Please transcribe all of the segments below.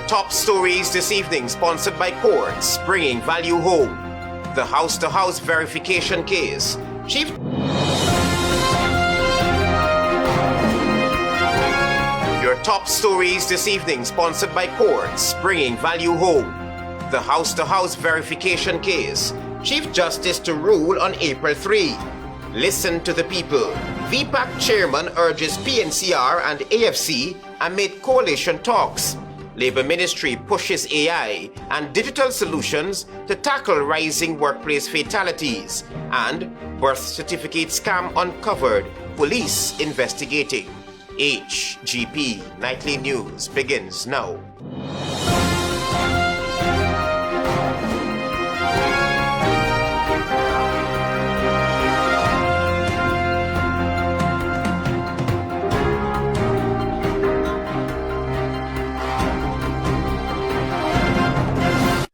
Top stories this evening, sponsored by Courts, bringing value home. The house-to-house verification case. Chief. Your top stories this evening, sponsored by Courts, bringing value home. The house-to-house verification case. Chief Justice to rule on April 3. Listen to the people. V-PAC chairman urges PNCR and AFC amid coalition talks. Labour Ministry pushes AI and digital solutions to tackle rising workplace fatalities. And birth certificate scam uncovered. Police investigating. HGP Nightly News begins now.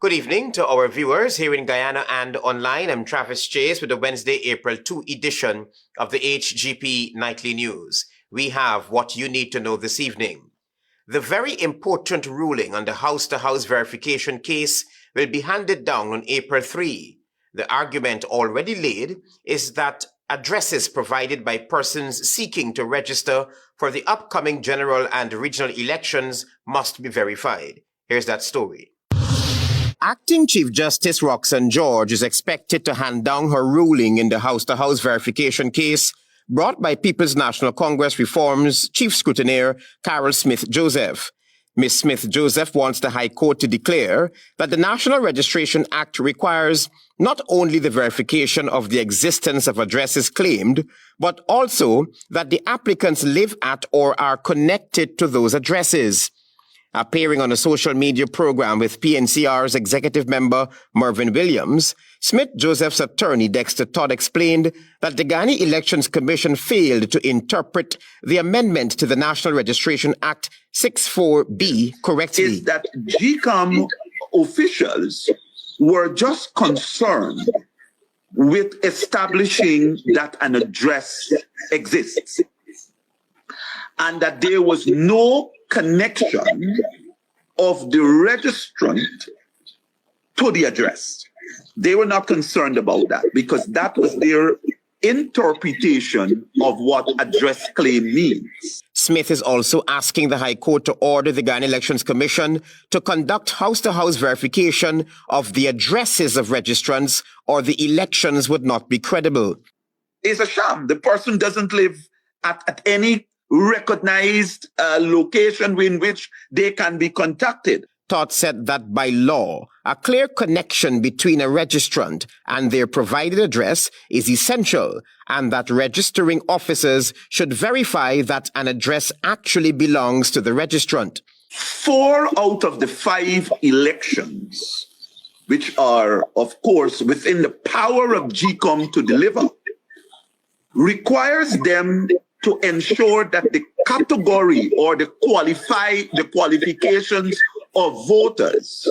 Good evening to our viewers here in Guyana and online. I'm Travis Chase with the Wednesday, April 2 edition of the HGP Nightly News. We have what you need to know this evening. The very important ruling on the house-to-house verification case will be handed down on April 3. The argument already laid is that addresses provided by persons seeking to register for the upcoming general and regional elections must be verified. Here's that story. Acting Chief Justice Roxanne George is expected to hand down her ruling in the house-to-house verification case brought by People's National Congress Reform's Chief Scrutineer Carol Smith-Joseph. Ms. Smith-Joseph wants the High Court to declare that the National Registration Act requires not only the verification of the existence of addresses claimed, but also that the applicants live at or are connected to those addresses. Appearing on a social media program with PNCR's executive member Mervyn Williams, Smith-Joseph's attorney Dexter Todd explained that the Guyana Elections Commission failed to interpret the amendment to the National Registration Act 64B correctly. Is that GCOM officials were just concerned with establishing that an address exists and that there was no connection of the registrant to the address. They were not concerned about that because that was their interpretation of what address claim means. Smith is also asking the High Court to order the Guyana Elections Commission to conduct house-to-house verification of the addresses of registrants, or the elections would not be credible. It's a sham. The person doesn't live at any recognized location in which they can be contacted. Todd said that by law, a clear connection between a registrant and their provided address is essential, and that registering officers should verify that an address actually belongs to the registrant. 4 out of the 5 elections, which are, of course, within the power of GCOM to deliver, requires them to ensure that the category or the qualifications of voters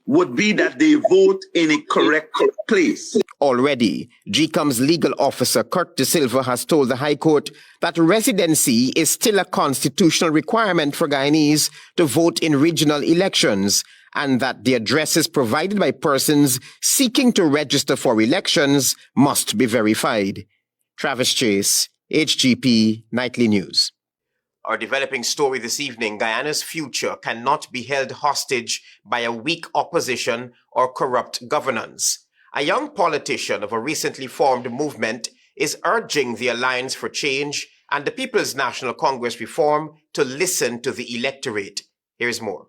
would be that they vote in a correct place. Already, GCOM's legal officer Kurt De Silva has told the High Court that residency is still a constitutional requirement for Guyanese to vote in regional elections, and that the addresses provided by persons seeking to register for elections must be verified. Travis Chase, HGP Nightly News. Our developing story this evening: Guyana's future cannot be held hostage by a weak opposition or corrupt governance. A young politician of a recently formed movement is urging the Alliance for Change and the People's National Congress Reform to listen to the electorate. Here's more.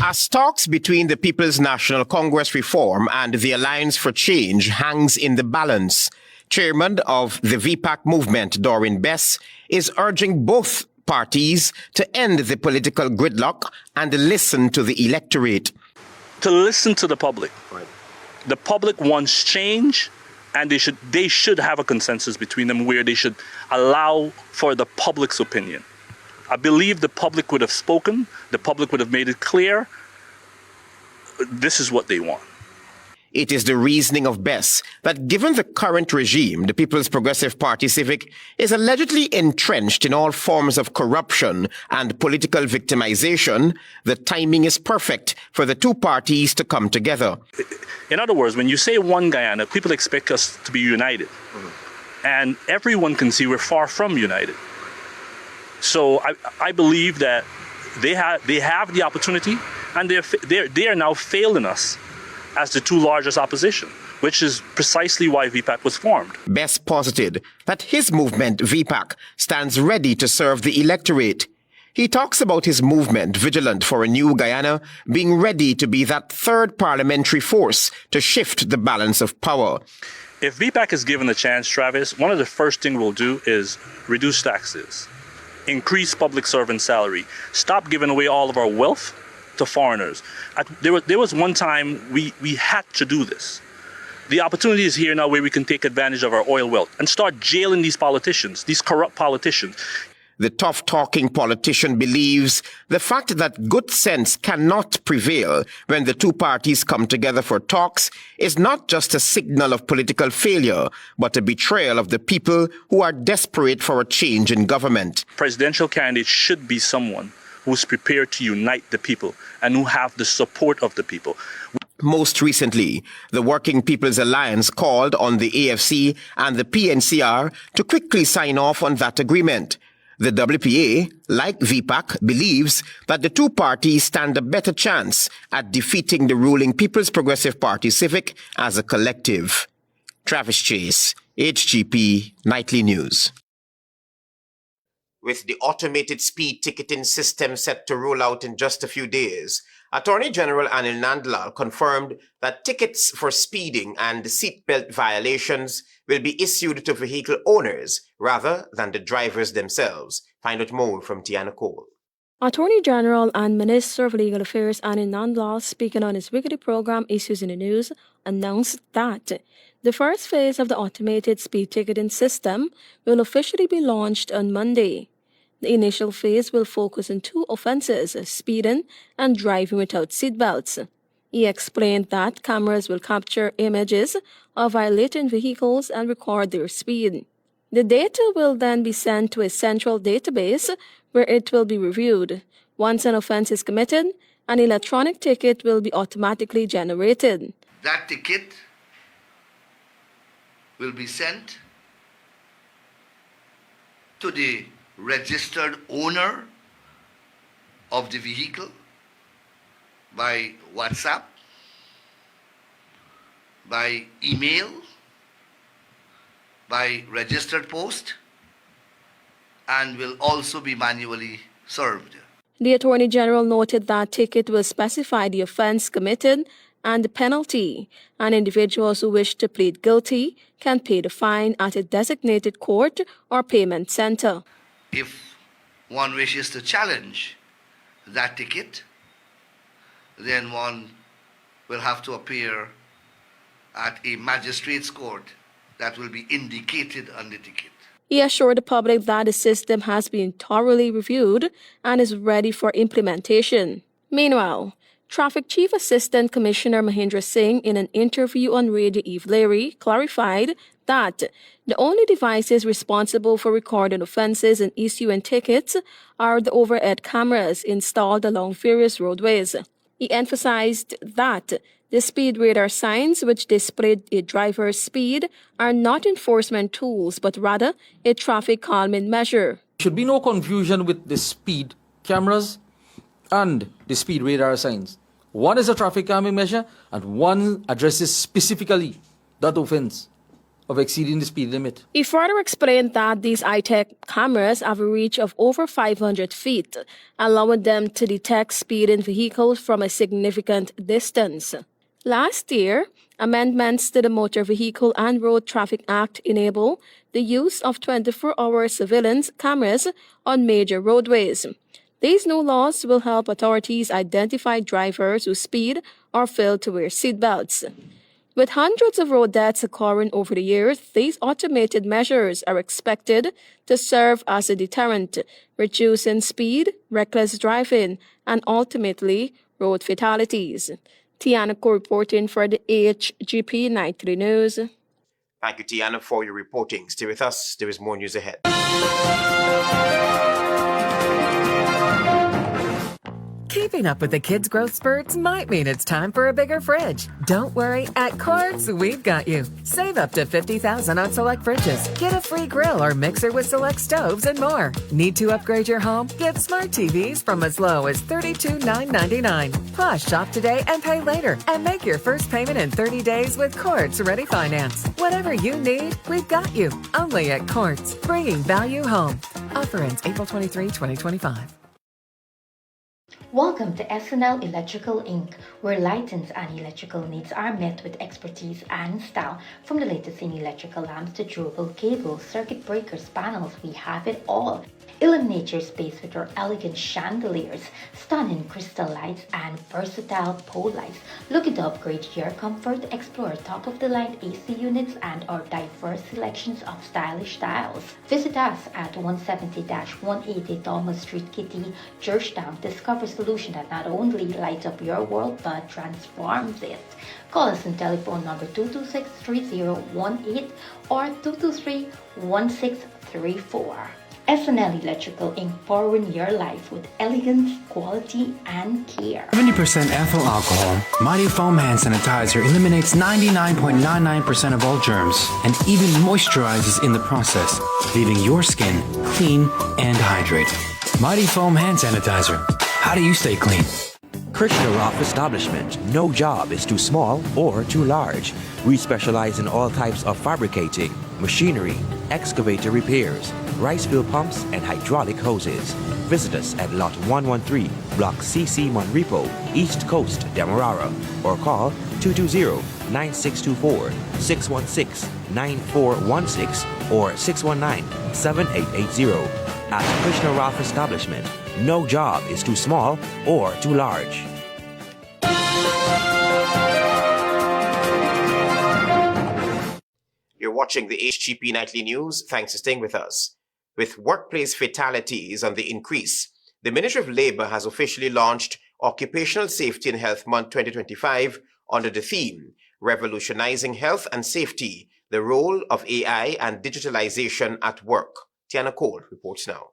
As talks between the People's National Congress Reform and the Alliance for Change hangs in the balance, Chairman of the V-PAC movement, Doreen Bess, is urging both parties to end the political gridlock and listen to the electorate. To listen to the public. Right. The public wants change, and they should have a consensus between them where they should allow for the public's opinion. I believe the public would have spoken, the public would have made it clear, this is what they want. It is the reasoning of Bess that given the current regime, the People's Progressive Party Civic is allegedly entrenched in all forms of corruption and political victimization, the timing is perfect for the two parties to come together. In other words, when you say one Guyana, people expect us to be united. And everyone can see we're far from united. So I believe that they have the opportunity, and they are now failing us as the two largest opposition, which is precisely why V-PAC was formed. Bess posited that his movement, V-PAC, stands ready to serve the electorate. He talks about his movement, Vigilant for a New Guyana, being ready to be that third parliamentary force to shift the balance of power. If V-PAC is given a chance, Travis, one of the first things we'll do is reduce taxes, increase public servant salary, stop giving away all of our wealth to foreigners. There was one time we had to do this. The opportunity is here now where we can take advantage of our oil wealth and start jailing these politicians, these corrupt politicians. The tough-talking politician believes the fact that good sense cannot prevail when the two parties come together for talks is not just a signal of political failure, but a betrayal of the people who are desperate for a change in government. Presidential candidate should be someone who's prepared to unite the people and who have the support of the people. Most recently, the Working People's Alliance called on the AFC and the PNCR to quickly sign off on that agreement. The WPA, like V-PAC, believes that the two parties stand a better chance at defeating the ruling People's Progressive Party Civic as a collective. Travis Chase, HGP Nightly News. With the automated speed ticketing system set to roll out in just a few days, Attorney General Anil Nandlal confirmed that tickets for speeding and seatbelt violations will be issued to vehicle owners rather than the drivers themselves. Find out more from Tiana Cole. Attorney General and Minister of Legal Affairs Anil Nandlal, speaking on his weekly program Issues in the News, announced that the first phase of the automated speed ticketing system will officially be launched on Monday. The initial phase will focus on two offenses, speeding and driving without seatbelts. He explained that cameras will capture images of violating vehicles and record their speed. The data will then be sent to a central database where it will be reviewed. Once an offense is committed, an electronic ticket will be automatically generated. That ticket will be sent to the registered owner of the vehicle by WhatsApp, by email, by registered post, and will also be manually served. The Attorney General noted that ticket will specify the offense committed and the penalty, and individuals who wish to plead guilty can pay the fine at a designated court or payment center. If one wishes to challenge that ticket, then one will have to appear at a magistrate's court that will be indicated on the ticket. He assured the public that the system has been thoroughly reviewed and is ready for implementation. Meanwhile, Traffic Chief Assistant Commissioner Mahindra Singh, in an interview on Radio Eve Larry, clarified that the only devices responsible for recording offences and issuing tickets are the overhead cameras installed along various roadways. He emphasized that the speed radar signs, which displayed a driver's speed, are not enforcement tools, but rather a traffic calming measure. There should be no confusion with the speed cameras and the speed radar signs. One is a traffic calming measure, and one addresses specifically that offense of exceeding the speed limit. He further explained that these high-tech cameras have a reach of over 500 feet, allowing them to detect speeding vehicles from a significant distance. Last year, amendments to the Motor Vehicle and Road Traffic Act enable the use of 24-hour surveillance cameras on major roadways. These new laws will help authorities identify drivers who speed or fail to wear seatbelts. With hundreds of road deaths occurring over the years, these automated measures are expected to serve as a deterrent, reducing speed, reckless driving, and ultimately road fatalities. Tiana Ko reporting for the HGP Nightly News. Thank you, Tiana, for your reporting. Stay with us. There is more news ahead. Keeping up with the kids' growth spurts might mean it's time for a bigger fridge. Don't worry, at Quartz, we've got you. Save up to $50,000 on select fridges. Get a free grill or mixer with select stoves and more. Need to upgrade your home? Get smart TVs from as low as $32,999. Plus, shop today and pay later. And make your first payment in 30 days with Quartz Ready Finance. Whatever you need, we've got you. Only at Quartz, bringing value home. Offer ends April 23, 2025. Welcome to SNL Electrical Inc., where lighting and electrical needs are met with expertise and style. From the latest in electrical lamps to durable cables, circuit breakers, panels, we have it all. Illuminate your space with our elegant chandeliers, stunning crystal lights, and versatile pole lights. Looking to upgrade your comfort? Explore top-of-the-line AC units and our diverse selections of stylish styles. Visit us at 170-180 Thomas Street, Kitty, Georgetown. Discover solution that not only lights up your world but transforms it. Call us on telephone number 226-3018 or 223-1634. SNL Electrical Inc. powering your life with elegance, quality, and care. 70% ethyl alcohol, Mighty Foam Hand Sanitizer eliminates 99.99% of all germs and even moisturizes in the process, leaving your skin clean and hydrated. Mighty Foam Hand Sanitizer. How do you stay clean? Krishna Roth Establishment. No job is too small or too large. We specialize in all types of fabricating, machinery, excavator repairs, rice field pumps, and hydraulic hoses. Visit us at Lot 113, Block CC Monrepo, East Coast, Demerara, or call 220-9624, 616-9416, or 619-7880. At Krishna Roth Establishment, no job is too small or too large. You're watching the HGP Nightly News. Thanks for staying with us. With workplace fatalities on the increase, the Ministry of Labour has officially launched Occupational Safety and Health Month 2025 under the theme, Revolutionizing Health and Safety, the Role of AI and Digitalization at Work. Tiana Cole reports now.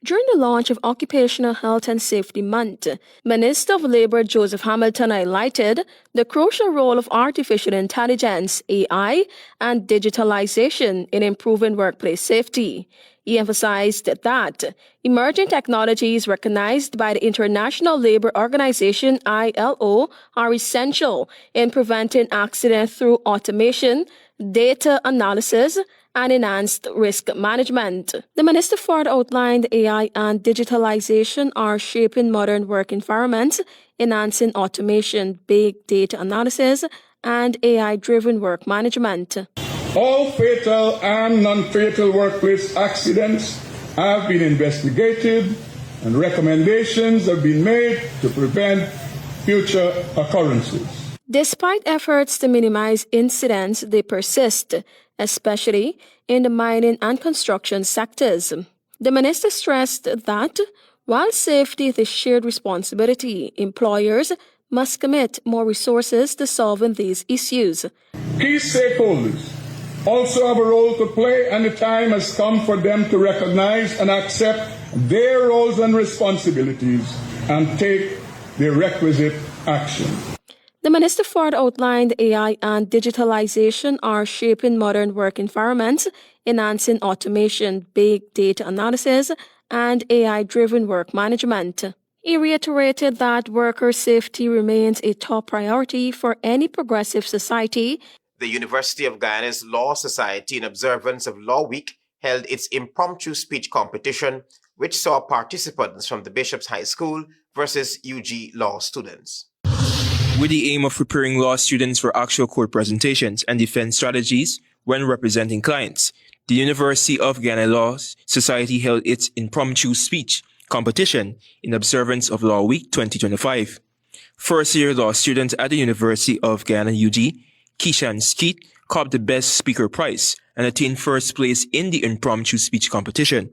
During the launch of Occupational Health and Safety Month, Minister of Labour Joseph Hamilton highlighted the crucial role of artificial intelligence, AI, and digitalization in improving workplace safety. He emphasized that emerging technologies recognized by the International Labour Organization ILO are essential in preventing accidents through automation, data analysis, and enhanced risk management. The minister further outlined AI and digitalization are shaping modern work environments, enhancing automation, big data analysis, and AI-driven work management. All fatal and non-fatal workplace accidents have been investigated and recommendations have been made to prevent future occurrences. Despite efforts to minimize incidents, they persist, especially in the mining and construction sectors. The minister stressed that while safety is a shared responsibility, employers must commit more resources to solving these issues. Key stakeholders also have a role to play, and the time has come for them to recognize and accept their roles and responsibilities and take the requisite action. The minister further outlined AI and digitalization are shaping modern work environments, enhancing automation, big data analysis, and AI-driven work management. He reiterated that worker safety remains a top priority for any progressive society. The University of Guyana's Law Society, in observance of Law Week, held its impromptu speech competition, which saw participants from the Bishop's High School versus UG Law students. With the aim of preparing law students for actual court presentations and defense strategies when representing clients, the University of Guyana Law Society held its impromptu speech competition in observance of Law Week 2025. First-year law student at the University of Guyana UG, Keishan Skeet, copped the Best Speaker prize and attained first place in the impromptu speech competition.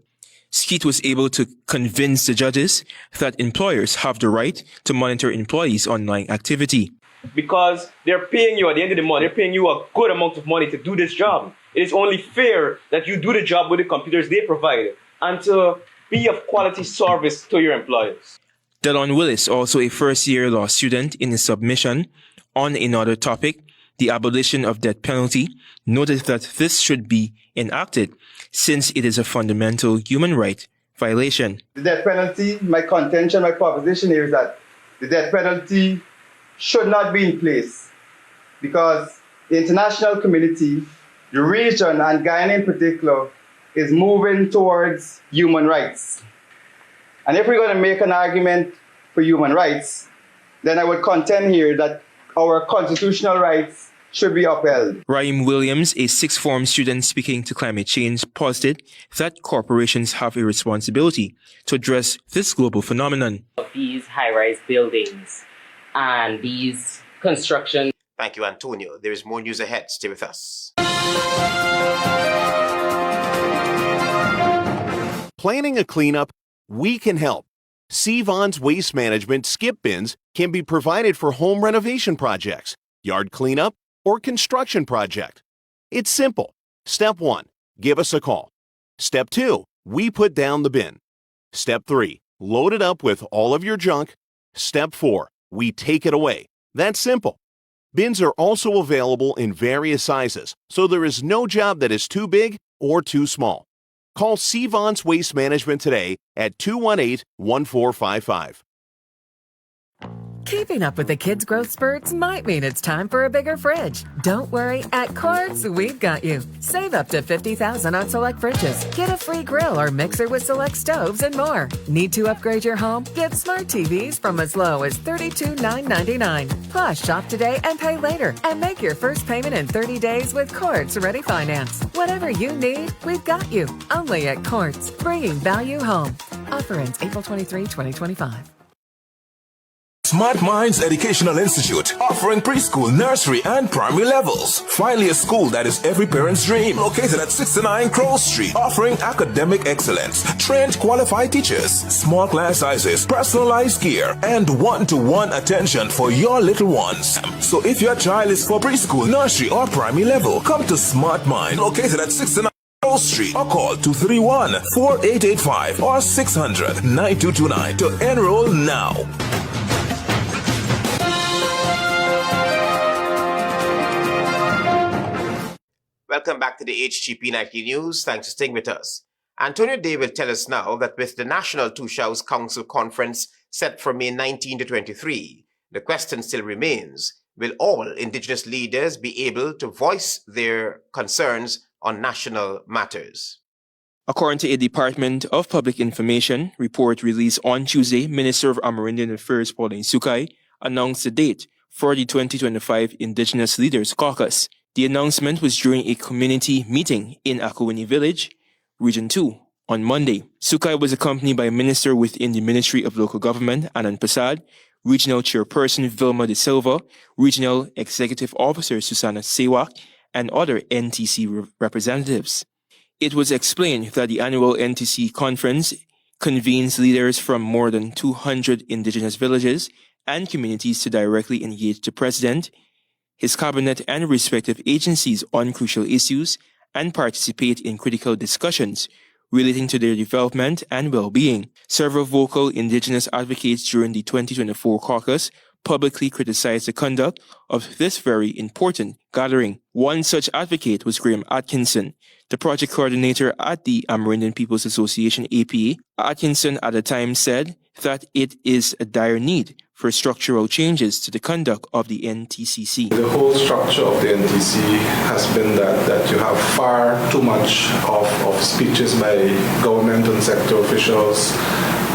Skeet was able to convince the judges that employers have the right to monitor employees' online activity. Because they're paying you at the end of the month, they're paying you a good amount of money to do this job. It is only fair that you do the job with the computers they provide and to be of quality service to your employers. Delon Willis, also a first-year law student, in his submission on another topic, the abolition of death penalty, noted that this should be enacted since it is a fundamental human right violation. The death penalty, my contention, my proposition here is that the death penalty should not be in place because the international community, the region, and Guyana in particular, is moving towards human rights. And if we're going to make an argument for human rights, then I would contend here that our constitutional rights should be upheld. Raheem Williams, a sixth form student speaking to climate change, posited that corporations have a responsibility to address this global phenomenon. These high-rise buildings and these construction. Thank you, Antonio. There is more news ahead. Stay with us. Planning a cleanup? We can help. Sevon's Waste Management skip bins can be provided for home renovation projects, yard cleanup, or construction project. It's simple. Step 1, give us a call. Step 2, we put down the bin. Step 3, load it up with all of your junk. Step 4, we take it away. That's simple. Bins are also available in various sizes, so there is no job that is too big or too small. Call Sevon's Waste Management today at 218-1455. Keeping up with the kids' growth spurts might mean it's time for a bigger fridge. Don't worry, at Quartz, we've got you. Save up to $50,000 on select fridges. Get a free grill or mixer with select stoves and more. Need to upgrade your home? Get smart TVs from as low as $32,999. Plus, shop today and pay later. And make your first payment in 30 days with Quartz Ready Finance. Whatever you need, we've got you. Only at Quartz, bringing value home. Offer ends April 23, 2025. Smart Minds Educational Institute, offering preschool, nursery, and primary levels. Finally, a school that is every parent's dream. Located at 69 Crow Street, offering academic excellence, trained qualified teachers, small class sizes, personalized gear, and one-to-one attention for your little ones. So if your child is for preschool, nursery, or primary level, come to Smart Mind, located at 69 Crow Street, or call 231-4885 or 600-9229 to enroll now. Welcome back to the HGP Nightly News. Thanks for staying with us. Antonio Day will tell us now that with the National Two-Shows Council Conference set for May 19 to 23, the question still remains, will all Indigenous leaders be able to voice their concerns on national matters? According to a Department of Public Information report released on Tuesday, Minister of Amerindian Affairs Pauline Sukai announced the date for the 2025 Indigenous Leaders Caucus. The announcement was during a community meeting in Akawini Village, Region 2, on Monday. Sukai was accompanied by a minister within the Ministry of Local Government, Anand Prasad, Regional Chairperson Vilma De Silva, Regional Executive Officer Susanna Sewak, and other NTC representatives. It was explained that the annual NTC conference convenes leaders from more than 200 Indigenous villages and communities to directly engage the President, his cabinet, and respective agencies on crucial issues and participate in critical discussions relating to their development and well-being. Several vocal Indigenous advocates during the 2024 caucus publicly criticized the conduct of this very important gathering. One such advocate was Graham Atkinson, the project coordinator at the Amerindian People's Association, APA. Atkinson at the time said that it is a dire need for structural changes to the conduct of the NTCC. The whole structure of the NTC has been that you have far too much of speeches by government and sector officials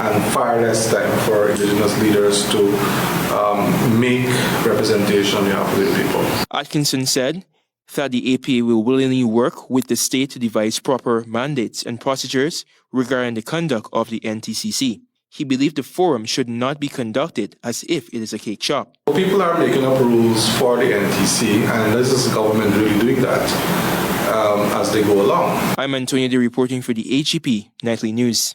and far less time for Indigenous leaders to make representation on behalf of the people. Atkinson said that the APA will willingly work with the state to devise proper mandates and procedures regarding the conduct of the NTCC. He believed the forum should not be conducted as if it is a cake shop. People are making up rules for the NTC, and this is the government really doing that. as they go along. I'm Antonio D reporting for the HGP Nightly News.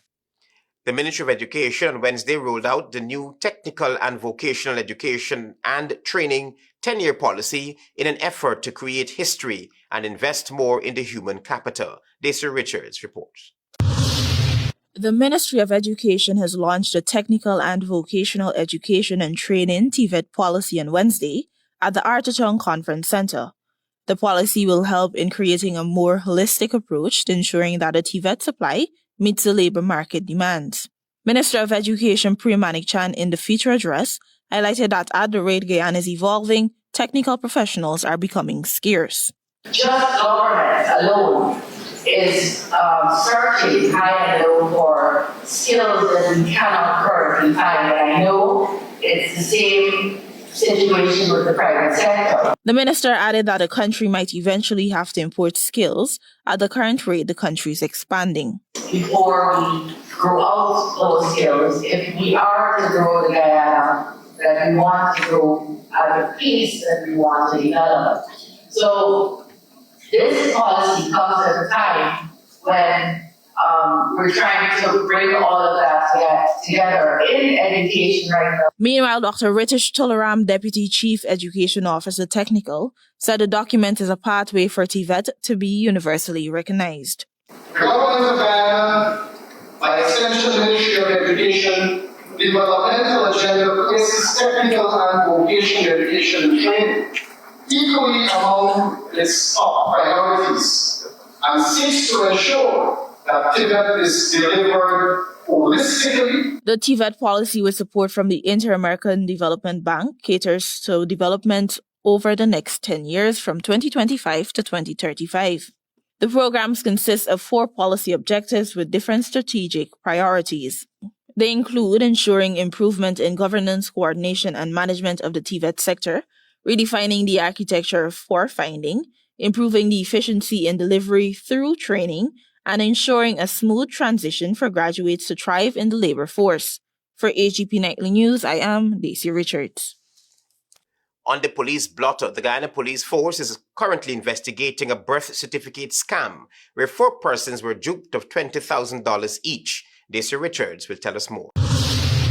The Ministry of Education on Wednesday rolled out the new Technical and Vocational Education and Training 10-year policy in an effort to create history and invest more in the human capital. Daisy Richards reports. The Ministry of Education has launched a Technical and Vocational Education and Training TVET policy on Wednesday at the Artachon Conference Center. The policy will help in creating a more holistic approach to ensuring that the TVET supply meets the labor market demands. Minister of Education Priya Manikchan in the feature address highlighted that at the rate Guyana is evolving, technical professionals are becoming scarce. Just government alone is searching high and low for skills that we cannot currently find. And I know it's the same situation with the private sector. The minister added that the country might eventually have to import skills at the current rate the country is expanding. Before we grow out those skills, if we are to grow the Guyana that we want to grow at the pace that we want to develop. So this policy comes at a time when we're trying to bring all of that together in education right now. Meanwhile, Dr. Ritesh Tularam, Deputy Chief Education Officer Technical, said the document is a pathway for TVET to be universally recognized. The government of Guyana, by extension Ministry of Education, developmental agenda places technical and vocational education and training equally among its top priorities and seeks to ensure that TVET is delivered holistically. The TVET policy with support from the Inter-American Development Bank caters to development over the next 10 years from 2025 to 2035. The programs consist of 4 policy objectives with different strategic priorities. They include ensuring improvement in governance, coordination, and management of the TVET sector, redefining the architecture for finding, improving the efficiency in delivery through training, and ensuring a smooth transition for graduates to thrive in the labor force. For HGP Nightly News, I am Daisy Richards. On the police blotter, the Guyana Police Force is currently investigating a birth certificate scam where 4 persons were duped of $20,000 each. Daisy Richards will tell us more.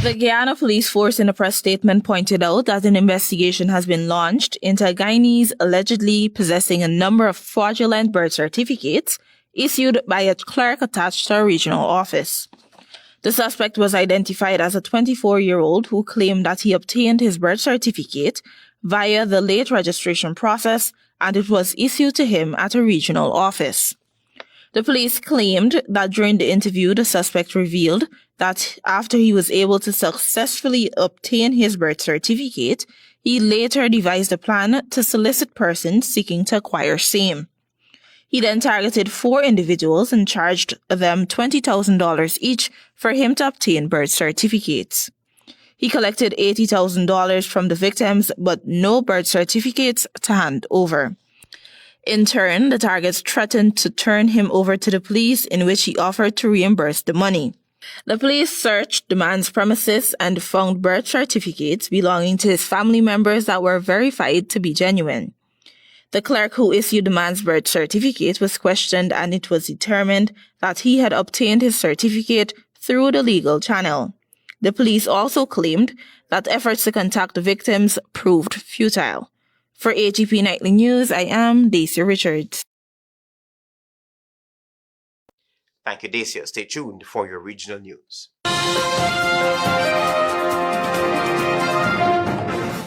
The Guyana Police Force in a press statement pointed out that an investigation has been launched into Guyanese allegedly possessing a number of fraudulent birth certificates issued by a clerk attached to a regional office. The suspect was identified as a 24-year-old who claimed that he obtained his birth certificate via the late registration process and it was issued to him at a regional office. The police claimed that during the interview, the suspect revealed that after he was able to successfully obtain his birth certificate, he later devised a plan to solicit persons seeking to acquire same. He then targeted 4 individuals and charged them $20,000 each for him to obtain birth certificates. He collected $80,000 from the victims, but no birth certificates to hand over. In turn, the targets threatened to turn him over to the police, in which he offered to reimburse the money. The police searched the man's premises and found birth certificates belonging to his family members that were verified to be genuine. The clerk who issued the man's birth certificate was questioned and it was determined that he had obtained his certificate through the legal channel. The police also claimed that efforts to contact the victims proved futile. For HGP Nightly News, I am Daisy Richards. Thank you, Dacia. Stay tuned for your regional news.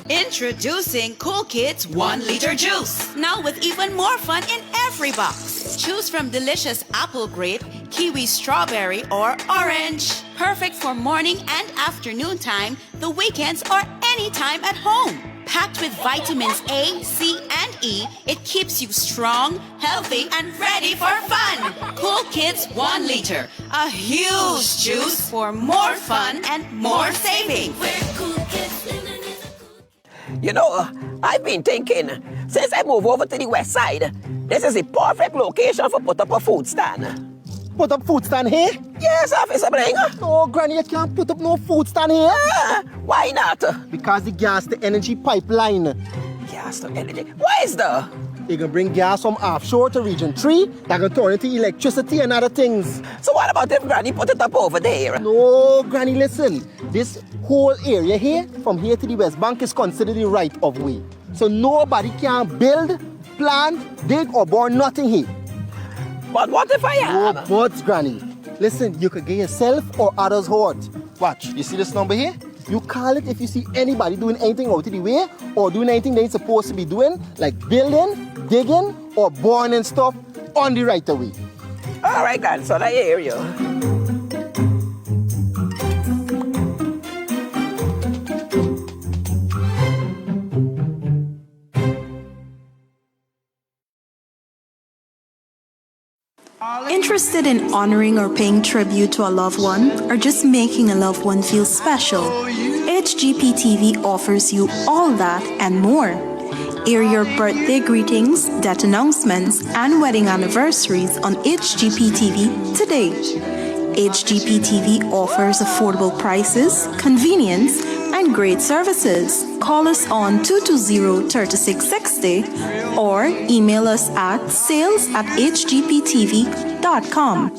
Introducing Cool Kids 1-liter juice. Now with even more fun in every box. Choose from delicious apple grape, kiwi strawberry, or orange. Perfect for morning and afternoon time, the weekends, or any time at home. Packed with vitamins A, C, and E, it keeps you strong, healthy, and ready for fun. Cool Kids 1 liter. A huge juice for more fun and more savings. You know, I've been thinking, since I moved over to the west side, this is the perfect location for put up a food stand. Put up food stand here? Yes, Officer Bring. Oh, Granny, you can't put up no food stand here. Why not? Because the gas to energy pipeline. Gas to energy? Why is that? It can bring gas from offshore to Region 3 that can turn into electricity and other things. So what about if Granny put it up over there? No, Granny, listen. This whole area here, from here to the West Bank, is considered the right of way. So nobody can build, plant, dig, or burn nothing here. But what if I am? No buts, Granny. Listen, you could get yourself or others hurt. Watch, you see this number here? You call it if you see anybody doing anything out of the way or doing anything they ain't supposed to be doing, like building, digging, or burning stuff on the right of way. All right, grandson, I hear you. Interested in honoring or paying tribute to a loved one, or just making a loved one feel special? HGP TV offers you all that and more. Air your birthday greetings, death announcements, and wedding anniversaries on HGP TV today. HGP TV offers affordable prices, convenience, and great services. Call us on 220-3660 or email us at sales@hgptv.com.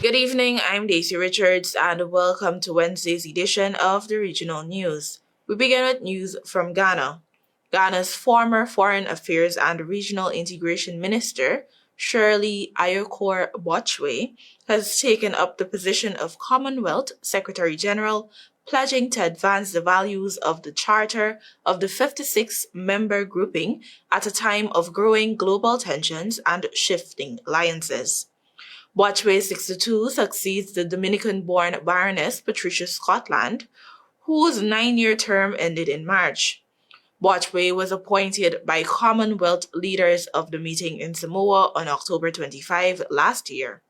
Good evening, I'm Daisy Richards, and welcome to Wednesday's edition of the Regional News. We begin with news from Ghana. Ghana's former Foreign Affairs and Regional Integration Minister, Shirley Ayokor Bochwe, has taken up the position of Commonwealth Secretary General, pledging to advance the values of the Charter of the 56-member grouping at a time of growing global tensions and shifting alliances. Bochwe, 62, succeeds the Dominican-born Baroness Patricia Scotland, whose 9-year term ended in March. Bochwe was appointed by Commonwealth leaders of the meeting in Samoa on October 25 last year.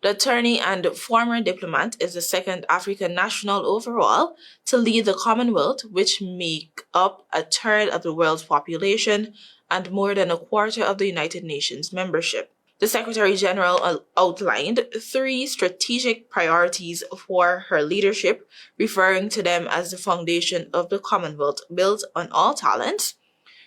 The attorney and former diplomat is the second African national overall to lead the Commonwealth, which make up a third of the world's population and more than a quarter of the United Nations membership. The Secretary General outlined 3 strategic priorities for her leadership, referring to them as the foundation of the Commonwealth built on all talents.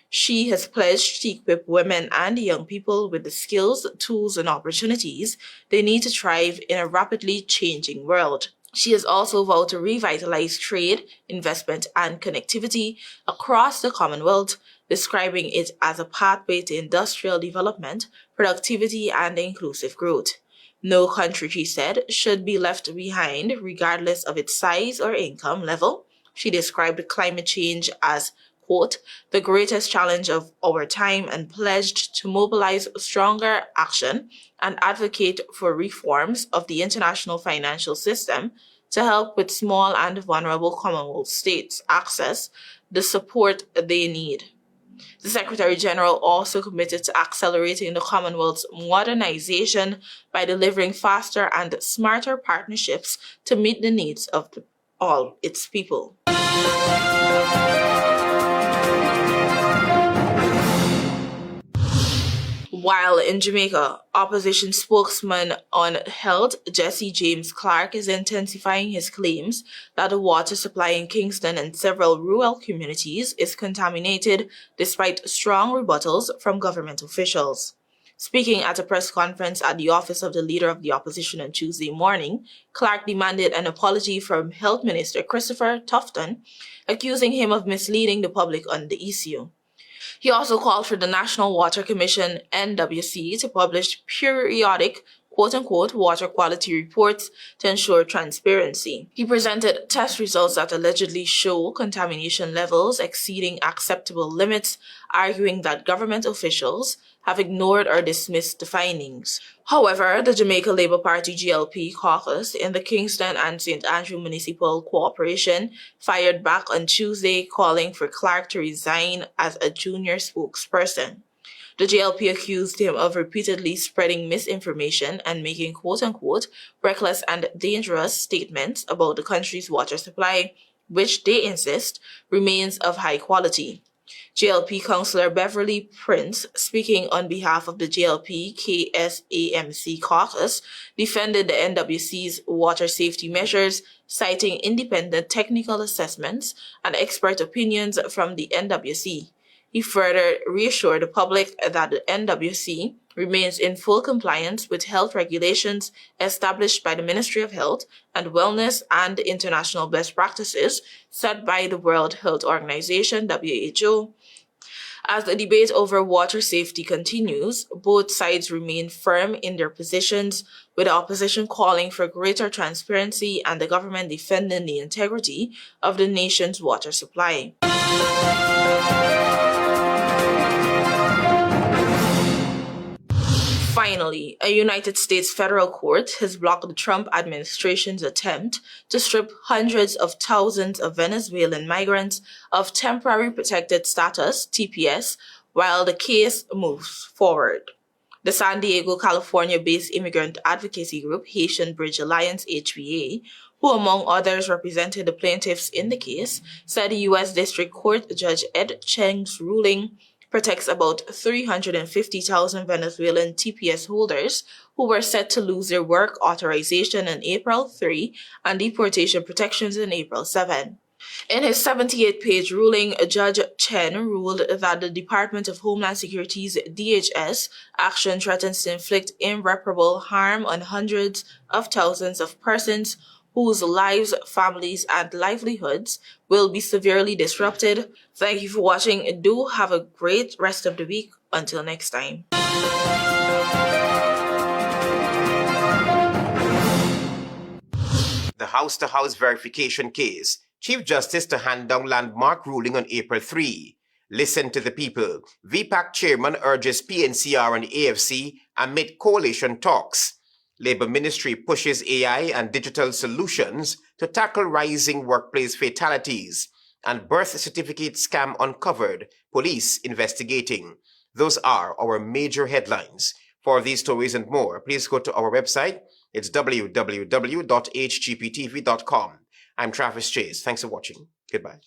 She has pledged to equip women and young people with the skills, tools, and opportunities they need to thrive in a rapidly changing world. She has also vowed to revitalize trade, investment, and connectivity across the Commonwealth, describing it as a pathway to industrial development, productivity, and inclusive growth. No country, she said, should be left behind regardless of its size or income level. She described climate change as, quote, the greatest challenge of our time, and pledged to mobilize stronger action and advocate for reforms of the international financial system to help with small and vulnerable Commonwealth states access the support they need. The Secretary General also committed to accelerating the Commonwealth's modernization by delivering faster and smarter partnerships to meet the needs of all its people. While in Jamaica, opposition spokesman on health Jesse James Clark is intensifying his claims that the water supply in Kingston and several rural communities is contaminated despite strong rebuttals from government officials. Speaking at a press conference at the office of the Leader of the Opposition on Tuesday morning, Clark demanded an apology from Health Minister Christopher Tufton, accusing him of misleading the public on the issue. He also called for the National Water Commission, NWC, to publish periodic, quote-unquote, water quality reports to ensure transparency. He presented test results that allegedly show contamination levels exceeding acceptable limits, arguing that government officials have ignored or dismissed the findings. However, the Jamaica Labour Party GLP caucus in the Kingston and St. Andrew Municipal Corporation fired back on Tuesday, calling for Clark to resign as a junior spokesperson. The GLP accused him of repeatedly spreading misinformation and making quote-unquote reckless and dangerous statements about the country's water supply, which they insist remains of high quality. JLP Councillor Beverly Prince, speaking on behalf of the JLP KSAMC caucus, defended the NWC's water safety measures, citing independent technical assessments and expert opinions from the NWC. He further reassured the public that the NWC remains in full compliance with health regulations established by the Ministry of Health and Wellness and international best practices set by the World Health Organization, WHO. As the debate over water safety continues, both sides remain firm in their positions, with the opposition calling for greater transparency and the government defending the integrity of the nation's water supply. Finally, a United States federal court has blocked the Trump administration's attempt to strip hundreds of thousands of Venezuelan migrants of temporary protected status, TPS, while the case moves forward. The San Diego, California-based immigrant advocacy group Haitian Bridge Alliance, HBA, who among others represented the plaintiffs in the case, said the U.S. District Court Judge Ed Cheng's ruling protects about 350,000 Venezuelan TPS holders who were set to lose their work authorization on April 3 and deportation protections on April 7. In his 78-page ruling, Judge Chen ruled that the Department of Homeland Security's DHS action threatens to inflict irreparable harm on hundreds of thousands of persons whose lives, families, and livelihoods will be severely disrupted. Thank you for watching. Do have a great rest of the week. Until next time. The house-to-house verification case. Chief Justice to hand down landmark ruling on April 3. Listen to the people. V-PAC chairman urges PNCR and AFC amid coalition talks. Labour Ministry pushes AI and digital solutions to tackle rising workplace fatalities. And birth certificate scam uncovered, police investigating. Those are our major headlines. For these stories and more, please go to our website. It's www.hgptv.com. I'm Travis Chase. Thanks for watching. Goodbye.